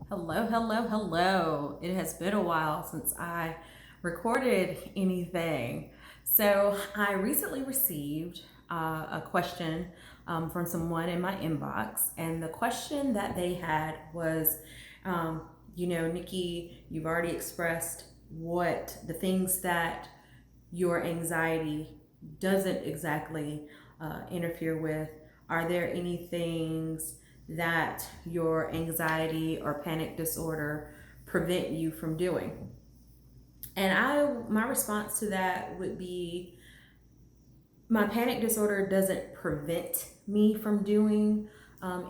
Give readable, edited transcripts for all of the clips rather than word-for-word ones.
Hello, hello, hello. It has been a while since I recorded anything. So, I recently received a question from someone in my inbox, and the question that they had was, um, Nikki, you've already expressed what the things that your anxiety doesn't exactly interfere with. Are there any things that your anxiety or panic disorder prevent you from doing? And my response to that would be my panic disorder doesn't prevent me from doing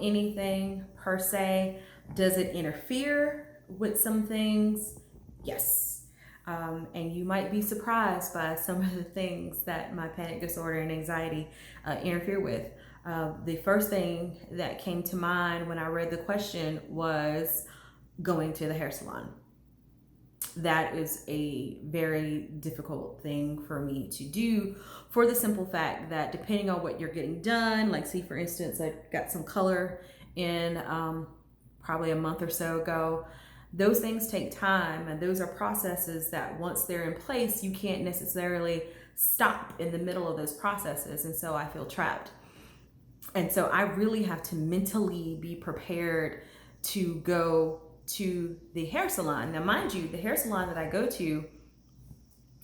anything per se. Does it interfere with some things? Yes. And you might be surprised by some of the things that my panic disorder and anxiety interfere with. The first thing that came to mind when I read the question was going to the hair salon. That is a very difficult thing for me to do, for the simple fact that depending on what you're getting done, like, see, for instance, I got some color in probably a month or so ago. Those things take time, and those are processes that once they're in place, you can't necessarily stop in the middle of those processes. And so I feel trapped. And so I really have to mentally be prepared to go to the hair salon. Now, mind you, the hair salon that I go to,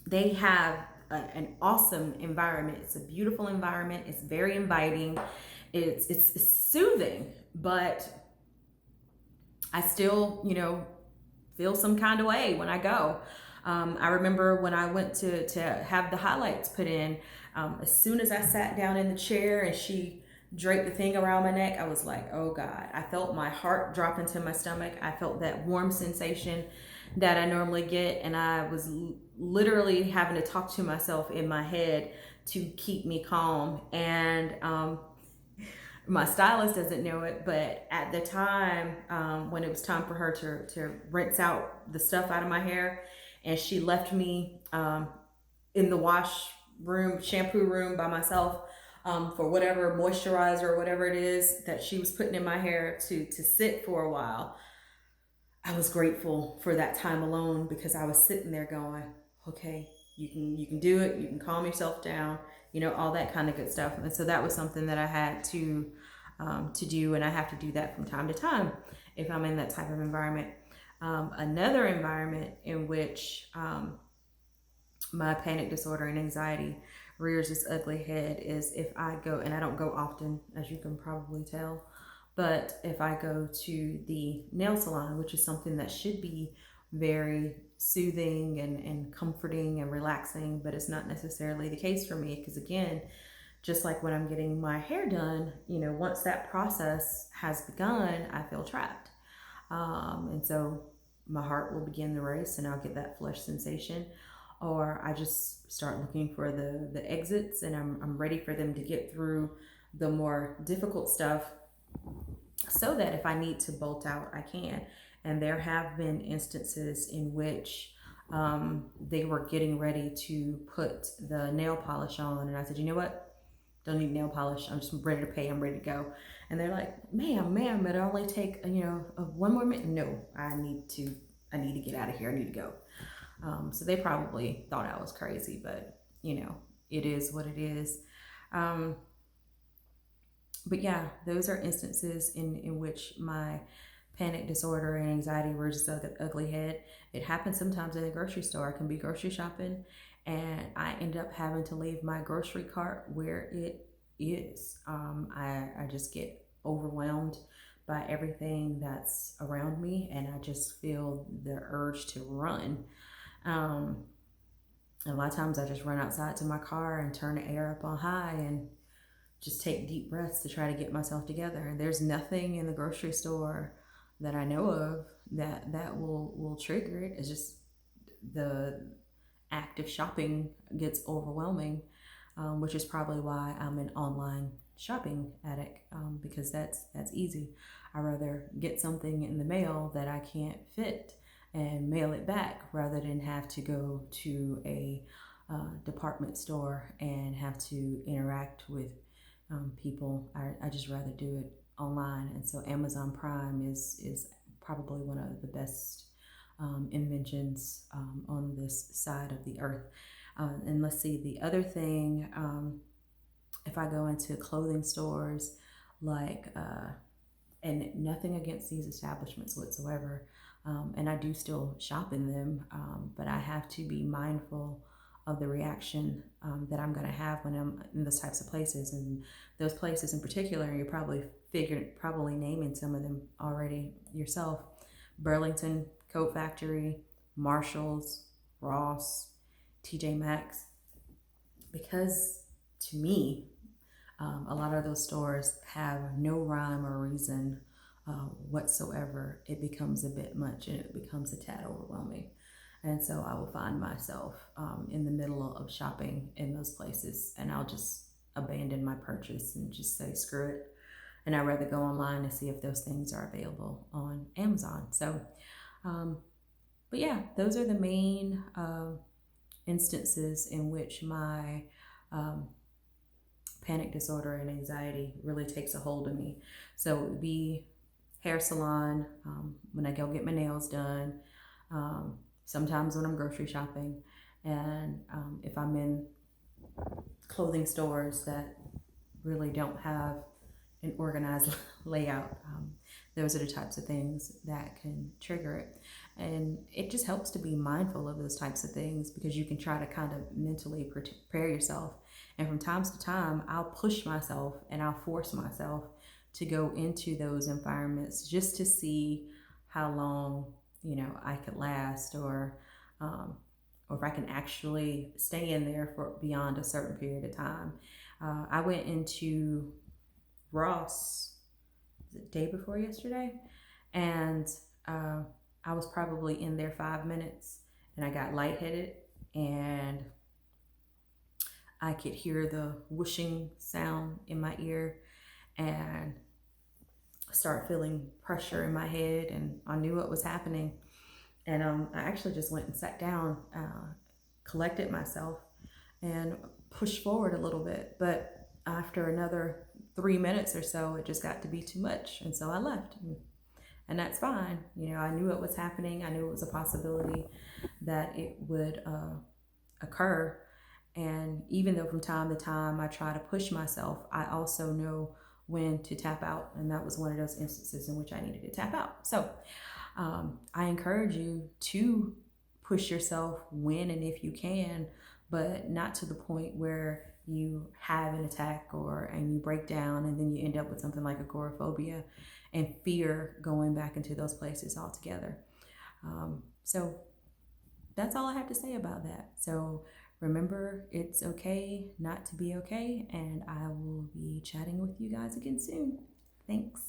they have an awesome environment. It's a beautiful environment. It's very inviting. It's soothing, but I still, feel some kind of way when I go. I remember when I went to have the highlights put in, as soon as I sat down in the chair and she draped the thing around my neck, I was like, oh God. I felt my heart drop into my stomach. I felt that warm sensation that I normally get, and I was literally having to talk to myself in my head to keep me calm. And my stylist doesn't know it, but at the time, when it was time for her to rinse out the stuff out of my hair, and she left me in the wash room, shampoo room by myself, for whatever moisturizer or whatever it is that she was putting in my hair to sit for a while. I was grateful for that time alone, because I was sitting there going, okay, you can do it, you can calm yourself down, all that kind of good stuff. And so that was something that I had to do, and I have to do that from time to time if I'm in that type of environment. Another environment in which my panic disorder and anxiety rears its ugly head is if I go, and I don't go often, as you can probably tell, but if I go to the nail salon, which is something that should be very soothing and comforting and relaxing, but it's not necessarily the case for me, because again, just like when I'm getting my hair done, once that process has begun, I feel trapped. And so my heart will begin the race, and I'll get that flush sensation. Or I just start looking for the exits, and I'm ready for them to get through the more difficult stuff, so that if I need to bolt out, I can. And there have been instances in which they were getting ready to put the nail polish on, and I said, you know what? Don't need nail polish. I'm just ready to pay. I'm ready to go. And they're like, ma'am, it'll only take one more minute. No, I need to get out of here. I need to go. So they probably thought I was crazy, but it is what it is. Um, but yeah, those are instances in which my panic disorder and anxiety rears its ugly head. It happens sometimes in the grocery store. I can be grocery shopping, and I end up having to leave my grocery cart where it is. I just get overwhelmed by everything that's around me, and I just feel the urge to run. Um, a lot of times I just run outside to my car and turn the air up on high and just take deep breaths to try to get myself together. And there's nothing in the grocery store that I know of that will trigger it. It's just the act of shopping gets overwhelming, which is probably why I'm an online shopping addict, because that's easy. I rather get something in the mail that I can't fit and mail it back, rather than have to go to a department store and have to interact with people. I just rather do it online. And so Amazon Prime is probably one of the best inventions on this side of the earth. And let's see, the other thing, if I go into clothing stores, like, and nothing against these establishments whatsoever, and I do still shop in them, but I have to be mindful of the reaction that I'm going to have when I'm in those types of places. And those places in particular, you're probably naming some of them already yourself: Burlington Coat Factory, Marshalls, Ross, TJ Maxx. Because to me, a lot of those stores have no rhyme or reason whatsoever. It becomes a bit much and it becomes a tad overwhelming. And so I will find myself in the middle of shopping in those places, and I'll just abandon my purchase and just say, screw it. And I'd rather go online and see if those things are available on Amazon. So, but yeah, those are the main instances in which my panic disorder and anxiety really takes a hold of me. So it would be hair salon, when I go get my nails done, sometimes when I'm grocery shopping, and if I'm in clothing stores that really don't have an organized layout. Those are the types of things that can trigger it. And it just helps to be mindful of those types of things, because you can try to kind of mentally prepare yourself. And from time to time, I'll push myself and I'll force myself to go into those environments just to see how long, I could last, or if I can actually stay in there for beyond a certain period of time. I went into Ross the day before yesterday, and I was probably in there 5 minutes, and I got lightheaded, and I could hear the whooshing sound in my ear, and start feeling pressure in my head, and I knew what was happening. And I actually just went and sat down, collected myself, and pushed forward a little bit. But after another 3 minutes or so, it just got to be too much, and so I left. And that's fine. I knew it was happening. I knew it was a possibility that it would occur. And even though from time to time I try to push myself, I also know when to tap out. And that was one of those instances in which I needed to tap out. So I encourage you to push yourself when and if you can, but not to the point where you have an attack and you break down, and then you end up with something like agoraphobia and fear going back into those places altogether. So that's all I have to say about that. So remember, it's okay not to be okay, and I will be chatting with you guys again soon. Thanks.